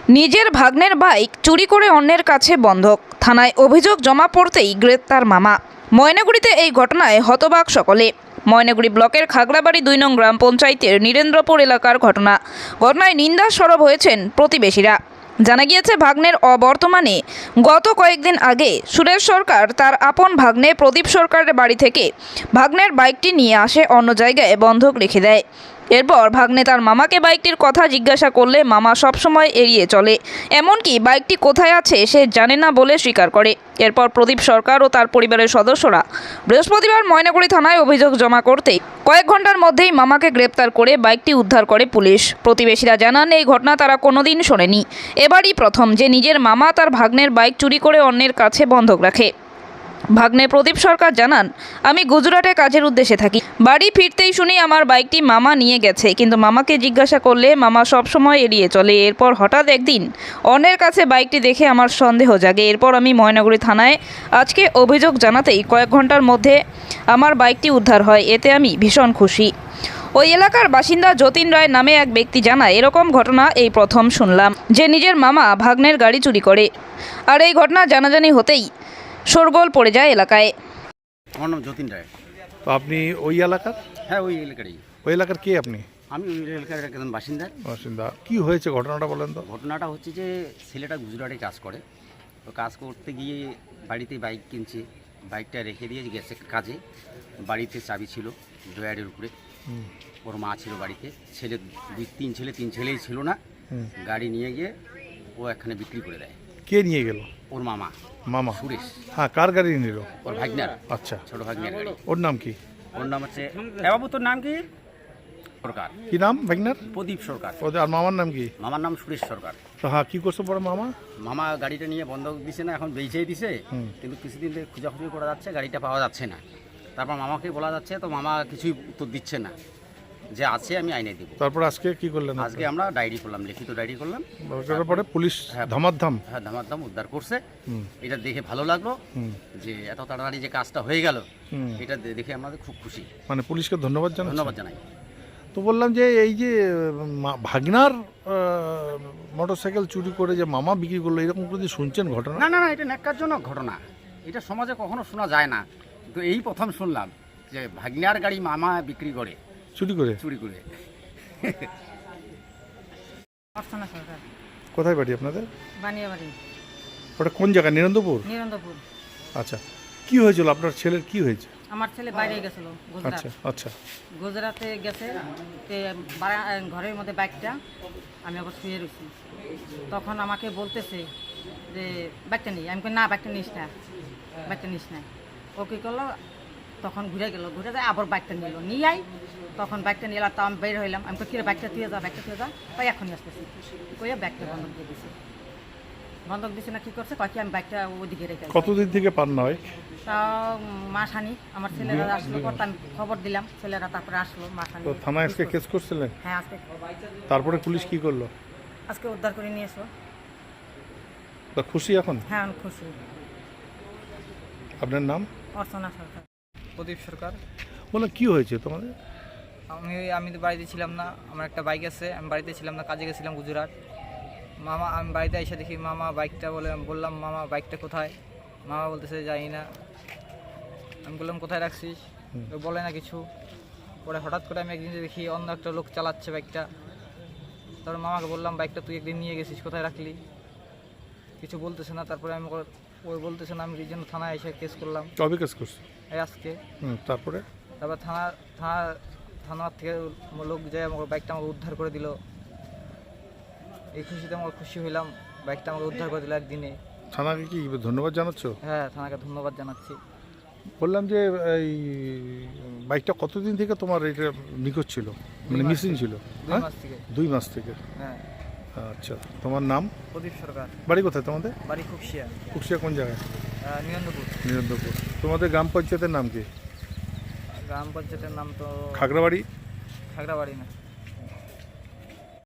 নিজের ভাগ্নের বাইক চুরি করে অন্যের কাছে বন্ধক, থানায় অভিযোগ জমা পড়তেই গ্রেপ্তার মামা। ময়নাগুড়িতে এই ঘটনায় হতবাক সকলে। ময়নাগুড়ি ব্লকের খাগড়াবাড়ি 2 নং গ্রাম পঞ্চায়েতের নীরেন্দ্রপুর এলাকার ঘটনায় নিন্দা সরব হয়েছেন প্রতিবেশীরা। জানা গিয়েছে, ভাগ্নের অবর্তমানে গত কয়েকদিন আগে সুরেশ সরকার তার আপন ভাগ্নে প্রদীপ সরকারের বাড়ি থেকে ভাগ্নের বাইকটি নিয়ে আসে, অন্য জায়গায় বন্ধক রেখে দেয়। এরপর ভাগ্নে তার মামাকে বাইকটির কথা জিজ্ঞাসা করলে মামা সবসময় এড়িয়ে চলে, এমনকি বাইকটি কোথায় আছে সে জানে না বলে স্বীকার করে। এরপর প্রদীপ সরকার ও তার পরিবারের সদস্যরা বৃহস্পতিবার ময়নাগুড়ি থানায় অভিযোগ জমা করতে কয়েক ঘন্টার মধ্যেই মামাকে গ্রেপ্তার করে বাইকটি উদ্ধার করে পুলিশ। প্রতিবেশীরা জানান, এই ঘটনা তারা কোনোদিন শোনেনি, এবারই প্রথম যে নিজের মামা তার ভাগ্নের বাইক চুরি করে অন্যের কাছে বন্ধক রাখে। ভাগ্নে প্রদীপ সরকার জানান, আমি গুজরাটে কাজের উদ্দেশ্যে থাকি, বাড়ি ফিরতেই শুনি আমার বাইকটি মামা নিয়ে গেছে, কিন্তু মামাকে জিজ্ঞাসা করলে মামা সবসময় এড়িয়ে চলে। এরপর হঠাৎ একদিন অন্যের কাছে বাইকটি দেখে আমার সন্দেহ জাগে। এরপর আমি ময়নাগুড়ি থানায় আজকে অভিযোগ জানাতেই কয়েক ঘন্টার মধ্যে আমার বাইকটি উদ্ধার হয়, এতে আমি ভীষণ খুশি। ওই এলাকার বাসিন্দা যতীন রায় নামে এক ব্যক্তি জানায়, এরকম ঘটনা এই প্রথম শুনলাম যে নিজের মামা ভাগ্নের গাড়ি চুরি করে। আর এই ঘটনা জানাজানি হতেই শোরগোল পড়ে যায় এলাকায়। আমার নাম যতীন রায়। তো আপনি ওই এলাকার? হ্যাঁ, ওই এলাকারই। ওই এলাকার কে আপনি? আমি ওই এলাকার একজন বাসিন্দা। কি হয়েছে ঘটনাটা বলেন তো? ঘটনাটা হচ্ছে যে ছেলেটা গুজরাটে কাজ করে, তো কাজ করতে গিয়ে বাড়িতে বাইক কিনছে, বাইকটা রেখে দিয়ে গেছে কাজে। বাড়িতে চাবি ছিল ড্রয়ারের উপরে, ওর মা ছিল বাড়িতে, ছেলে তিন ছেলেই ছিল না। গাড়ি নিয়ে গিয়ে ও এখানে বিক্রি করে দেয়। কে নিয়ে গেল? ওর মামা সুরেশ। হ্যাঁ, কার গাড়ি নিল? ওর ভাগ্নার। আচ্ছা, ছোট ভাগ্নার গাড়ি। ওর নাম কি? ওর নাম হচ্ছে বাবু, তোর নাম কি? সরকার। কি নাম ভাগ্নার? প্রদীপ সরকার। আর মামার নাম কি? মামার নাম সুরেশ সরকার। তো হ্যাঁ, কি করছে পরে মামা? মামা গাড়িটা নিয়ে বন্ধক দিছে না, এখন বেঁচেই দিছে, কিন্তু কিছুদিন ধরে খোঁজাখুঁজি করা যাচ্ছে, গাড়িটা পাওয়া যাচ্ছে না। তারপর মামাকে বলা যাচ্ছে, তো মামা কিছুই উত্তর দিচ্ছে না, যে আছে আমি আইনে দেবো। তারপর আজকে কি করলেন? আজকে আমরা ডায়েরি করলাম, লিখিত ডায়েরি করলাম। তারপরে পুলিশ ধামাধাম উদ্ধার করছে। এটা দেখে ভালো লাগলো যে এত তাড়াতাড়ি যে কাজটা হয়ে গেল, এটা দেখে আমাদের খুব খুশি। মানে পুলিশকে ধন্যবাদ জানাই। তো বললাম যে এই যে ভাগনার মোটরসাইকেল চুরি করে যে মামা বিক্রি করলো, এরকম করে শুনছেন ঘটনা? না, এটা ন্যাক্কারজনক ঘটনা। এটা সমাজে কখনো শোনা যায় না, তো এই প্রথম শুনলাম যে ভাগনার গাড়ি মামা বিক্রি করে চুরি করে। কোথায় বাড়ি আপনাদের? বানিয়াবাড়ি। ওটা কোন জায়গা? নীরেন্দ্রপুর। আচ্ছা, কি হয়েছিল আপনার ছেলের? কি হয়েছে? আমার ছেলে বাইরে গেছিল গুজরাট। আচ্ছা। গুজরাটে গেছে, ঘরের মধ্যে বাইকটা আমি আবার শুয়ে রয়েছি। তখন আমাকে বলতেছে যে বাইকটা নিই। আমি না, বাইকটা নিস না। ও কী করলো, তখন ঘুরে যায়, আবার বাইকটা নিয়ে আই। তখন বাইকটা নিয়ে এলাম, তো আমি বের হইলাম। আমি কিরে বাইকটা দিয়ে যা তাই এখনই আসতেছি কইয়া বাইকটা বন্ধক দিছে না। কি করছে কয়েক, আমি বাইকটা ওদিকে রেখে। কতদিন থেকে পান না হয়? তাও মাসখানি। আমার ছেলেরা আসলো, আমি খবর দিলাম, ছেলেরা তারপরে আসলো মাসখানি। তো থানায় আজকে কেস করছিলেন? হ্যাঁ, আজকে। তারপরে পুলিশ কি করলো? আজকে উদ্ধার করে নিয়ে এসো। তো খুশি এখন? হ্যাঁ, আমি খুশি। আপনার নাম? অর্চনা সরকার। প্রদীপ সরকার। বলে কি হয়েছে তোমাদের? আমি তো বাড়িতে ছিলাম না, আমার একটা বাইক আছে, আমি বাড়িতে ছিলাম না, কাজে গেছিলাম গুজরাট। আমি বাড়িতে এসে দেখি মামা বাইকটা, বললাম মামা বাইকটা কোথায়? মামা বলতেছে জানি না। আমি বললাম কোথায় রাখছিস? বলে না কিছু। পরে হঠাৎ করে আমি একদিন দেখি অন্য একটা লোক চালাচ্ছে বাইকটা। তারপর মামাকে বললাম বাইকটা তুই একদিন নিয়ে গেছিস, কোথায় রাখলি? কিছু বলতেছে না। তারপরে আমি ওই বলতেছে না, আমি এই জন্য থানায় এসে কেস করলাম। কবে কেস করছো? আজকে। তারপর থানার থেকে লোক যায় আমার বাইকটা আমাকে উদ্ধার করে দিল। এই খুশিতে আমার খুশি হইলাম, বাইকটা আমাকে উদ্ধার করে দিল একদিনে। থানাকে কি ধন্যবাদ জানাচ্ছ? হ্যাঁ, থানাকে ধন্যবাদ জানাচ্ছি। বললাম যে এই বাইকটা কতদিন থেকে তোমার এটা নিখোঁজ ছিল, মানে মিসিং ছিল? 2 মাস থেকে। 2 মাস থেকে? হ্যাঁ। আচ্ছা, তোমার নাম? প্রদীপ সরকার। বাড়ি কোথায় তোমাদের? বাড়ি খুকশিয়া। খুকশিয়া কোন জায়গায়? নীরেন্দ্রপুর। তোমাদের গ্রাম পঞ্চায়েতের নাম কি? গ্রাম পঞ্চায়েতের নাম তো খাগড়াবাড়ি না।